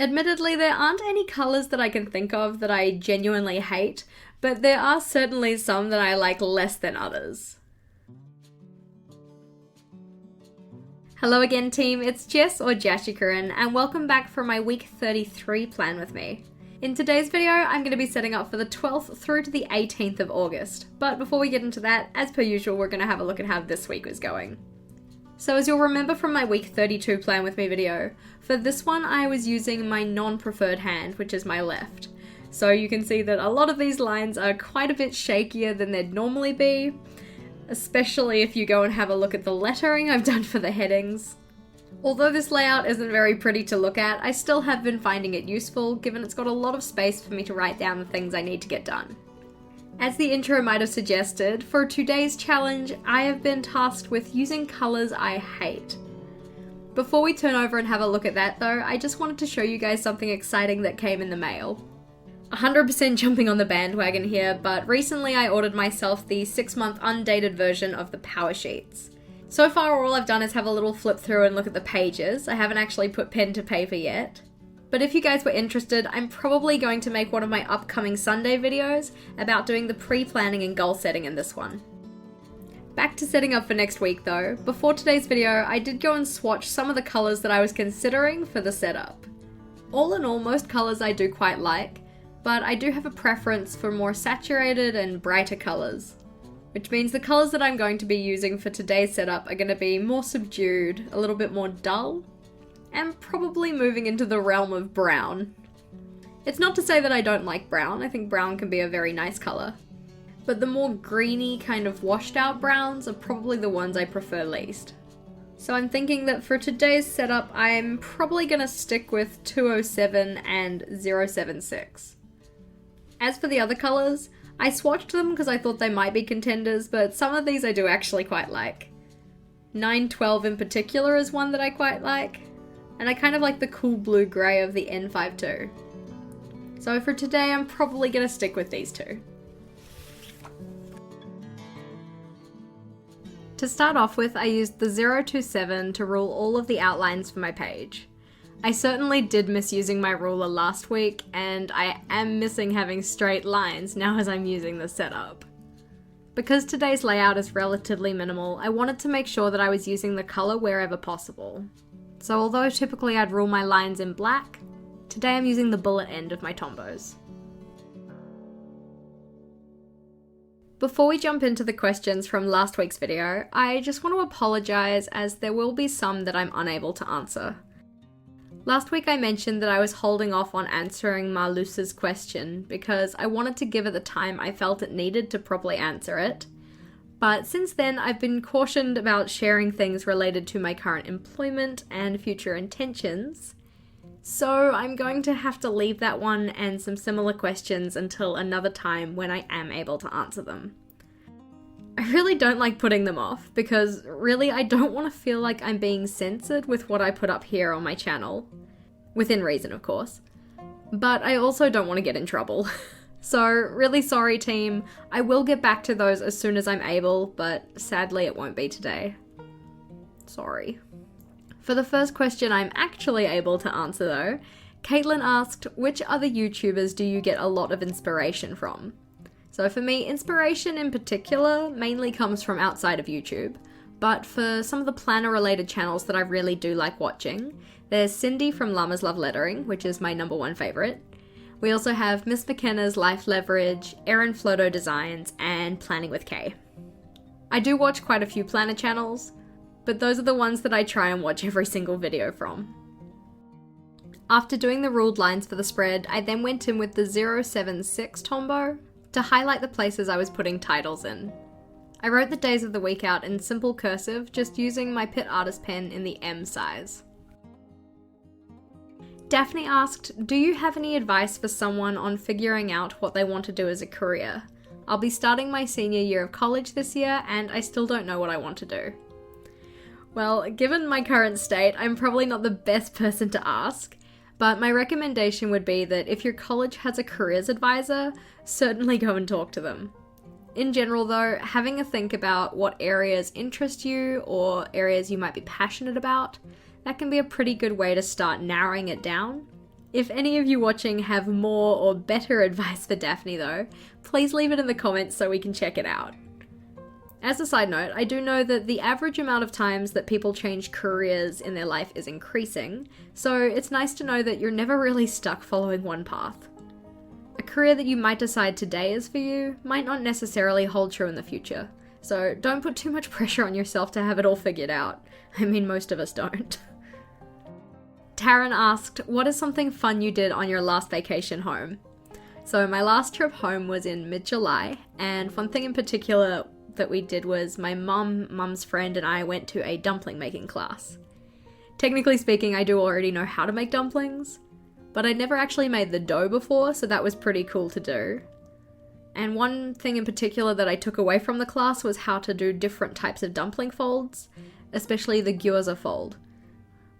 Admittedly, there aren't any colours that I can think of that I genuinely hate, but there are certainly some that I like less than others. Hello again team, it's Jess or JashiiCorrin, and welcome back for my week 33 plan with me. In today's video, I'm going to be setting up for the 12th through to the 18th of August, but before we get into that, as per usual, we're going to have a look at how this week was going. So as you'll remember from my week 32 plan with me video, for this one I was using my non-preferred hand, which is my left. So you can see that a lot of these lines are quite a bit shakier than they'd normally be, especially if you go and have a look at the lettering I've done for the headings. Although this layout isn't very pretty to look at, I still have been finding it useful given it's got a lot of space for me to write down the things I need to get done. As the intro might have suggested, for today's challenge, I have been tasked with using colours I hate. Before we turn over and have a look at that though, I just wanted to show you guys something exciting that came in the mail. 100% jumping on the bandwagon here, but recently I ordered myself the 6-month undated version of the power sheets. So far all I've done is have a little flip through and look at the pages. I haven't actually put pen to paper yet. But if you guys were interested, I'm probably going to make one of my upcoming Sunday videos about doing the pre-planning and goal setting in this one. Back to setting up for next week though. Before today's video, I did go and swatch some of the colours that I was considering for the setup. All in all, most colours I do quite like, but I do have a preference for more saturated and brighter colours. Which means the colours that I'm going to be using for today's setup are going to be more subdued, a little bit more dull, and probably moving into the realm of brown. It's not to say that I don't like brown, I think brown can be a very nice colour. But the more greeny kind of washed out browns are probably the ones I prefer least. So I'm thinking that for today's setup I'm probably going to stick with 207 and 076. As for the other colours, I swatched them because I thought they might be contenders, but some of these I do actually quite like. 912 in particular is one that I quite like, and I kind of like the cool blue grey of the N52. So for today I'm probably going to stick with these two. To start off with, I used the 027 to rule all of the outlines for my page. I certainly did miss using my ruler last week, and I am missing having straight lines now as I'm using the setup. Because today's layout is relatively minimal, I wanted to make sure that I was using the colour wherever possible. So although typically I'd rule my lines in black, today I'm using the bullet end of my tombos. Before we jump into the questions from last week's video, I just want to apologise as there will be some that I'm unable to answer. Last week I mentioned that I was holding off on answering Marluce's question because I wanted to give it the time I felt it needed to properly answer it. But since then I've been cautioned about sharing things related to my current employment and future intentions. So I'm going to have to leave that one and some similar questions until another time when I am able to answer them. I really don't like putting them off because really I don't want to feel like I'm being censored with what I put up here on my channel. Within reason, of course. But I also don't want to get in trouble. So really sorry team, I will get back to those as soon as I'm able, but sadly it won't be today. Sorry. For the first question I'm actually able to answer though, Caitlin asked, which other YouTubers do you get a lot of inspiration from? So for me, inspiration in particular mainly comes from outside of YouTube, but for some of the planner related channels that I really do like watching, there's Cindy from Llama's Love Lettering, which is my #1 favourite. We also have Miss McKenna's Life Leverage, Erin Floto Designs, and Planning with Kay. I do watch quite a few planner channels, but those are the ones that I try and watch every single video from. After doing the ruled lines for the spread, I then went in with the 076 Tombow to highlight the places I was putting titles in. I wrote the days of the week out in simple cursive, just using my Pitt Artist pen in the M size. Daphne asked, do you have any advice for someone on figuring out what they want to do as a career? I'll be starting my senior year of college this year and I still don't know what I want to do. Well, given my current state, I'm probably not the best person to ask, but my recommendation would be that if your college has a careers advisor, certainly go and talk to them. In general though, having a think about what areas interest you or areas you might be passionate about, that can be a pretty good way to start narrowing it down. If any of you watching have more or better advice for Daphne though, please leave it in the comments so we can check it out. As a side note, I do know that the average amount of times that people change careers in their life is increasing, so it's nice to know that you're never really stuck following one path. A career that you might decide today is for you might not necessarily hold true in the future, so don't put too much pressure on yourself to have it all figured out. I mean, most of us don't. Taryn asked, what is something fun you did on your last vacation home? So my last trip home was in mid-July, and one thing in particular that we did was my mum's friend and I went to a dumpling making class. Technically speaking, I do already know how to make dumplings, but I'd never actually made the dough before, so that was pretty cool to do. And one thing in particular that I took away from the class was how to do different types of dumpling folds, especially the gyoza fold.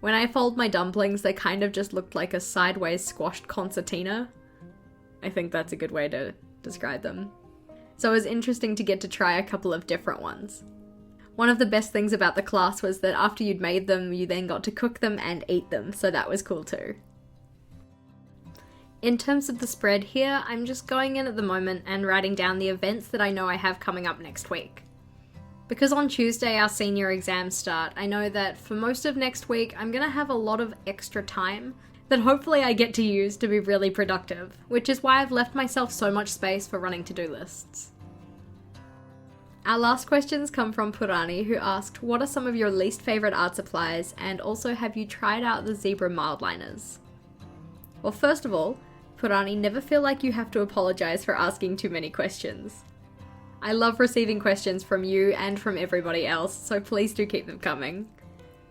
When I fold my dumplings, they kind of just looked like a sideways squashed concertina. I think that's a good way to describe them. So it was interesting to get to try a couple of different ones. One of the best things about the class was that after you'd made them, you then got to cook them and eat them, so that was cool too. In terms of the spread here, I'm just going in at the moment and writing down the events that I know I have coming up next week. Because on Tuesday our senior exams start, I know that for most of next week I'm going to have a lot of extra time that hopefully I get to use to be really productive, which is why I've left myself so much space for running to-do lists. Our last questions come from Purani, who asked, what are some of your least favourite art supplies, and also have you tried out the zebra mild liners? Well, first of all, Purani, never feel like you have to apologise for asking too many questions. I love receiving questions from you and from everybody else, so please do keep them coming.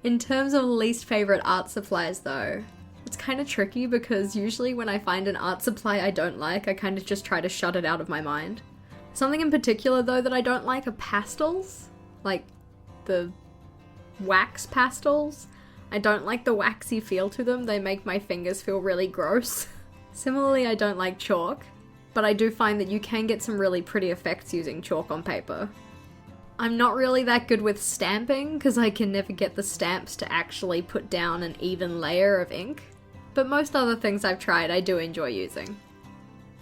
In terms of least favourite art supplies though, it's kind of tricky because usually when I find an art supply I don't like, I kind of just try to shut it out of my mind. Something in particular though that I don't like are pastels, like the wax pastels. I don't like the waxy feel to them, they make my fingers feel really gross. Similarly, I don't like chalk, but I do find that you can get some really pretty effects using chalk on paper. I'm not really that good with stamping because I can never get the stamps to actually put down an even layer of ink, but most other things I've tried I do enjoy using.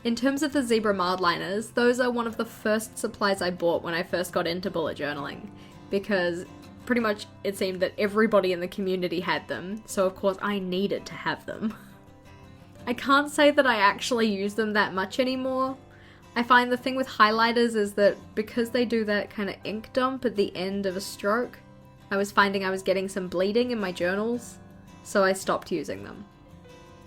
In terms of the zebra mild liners, those are one of the first supplies I bought when I first got into bullet journaling, because pretty much it seemed that everybody in the community had them, so of course I needed to have them. I can't say that I actually use them that much anymore. I find the thing with highlighters is that because they do that kind of ink dump at the end of a stroke, I was finding I was getting some bleeding in my journals, so I stopped using them.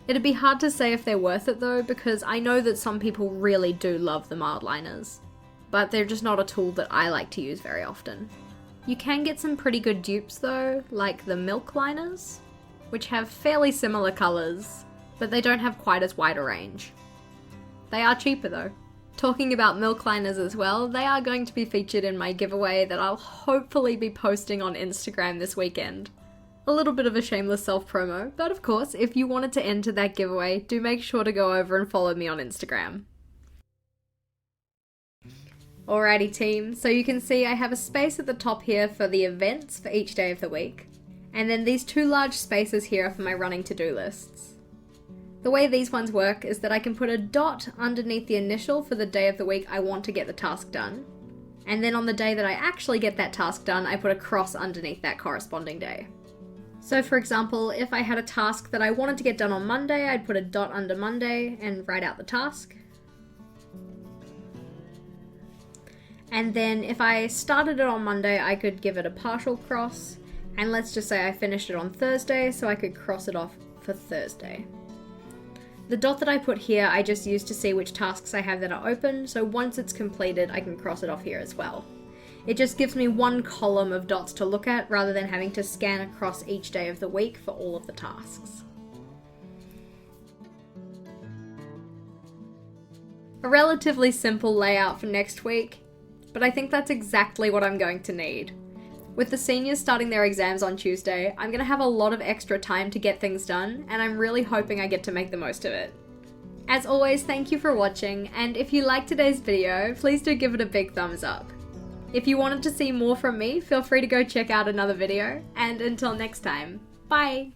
It'd be hard to say if they're worth it though, because I know that some people really do love the mild liners, but they're just not a tool that I like to use very often. You can get some pretty good dupes though, like the milk liners, which have fairly similar colours, but they don't have quite as wide a range. They are cheaper though. Talking about milk liners as well, they are going to be featured in my giveaway that I'll hopefully be posting on Instagram this weekend. A little bit of a shameless self-promo, but of course, if you wanted to enter that giveaway, do make sure to go over and follow me on Instagram. Alrighty team, so you can see I have a space at the top here for the events for each day of the week, and then these two large spaces here are for my running to-do lists. The way these ones work is that I can put a dot underneath the initial for the day of the week I want to get the task done, and then on the day that I actually get that task done, I put a cross underneath that corresponding day. So for example, if I had a task that I wanted to get done on Monday, I'd put a dot under Monday and write out the task. And then if I started it on Monday, I could give it a partial cross, and let's just say I finished it on Thursday, so I could cross it off for Thursday. The dot that I put here, I just use to see which tasks I have that are open, so once it's completed, I can cross it off here as well. It just gives me one column of dots to look at, rather than having to scan across each day of the week for all of the tasks. A relatively simple layout for next week, but I think that's exactly what I'm going to need. With the seniors starting their exams on Tuesday, I'm going to have a lot of extra time to get things done, and I'm really hoping I get to make the most of it. As always, thank you for watching, and if you liked today's video, please do give it a big thumbs up. If you wanted to see more from me, feel free to go check out another video, and until next time, bye!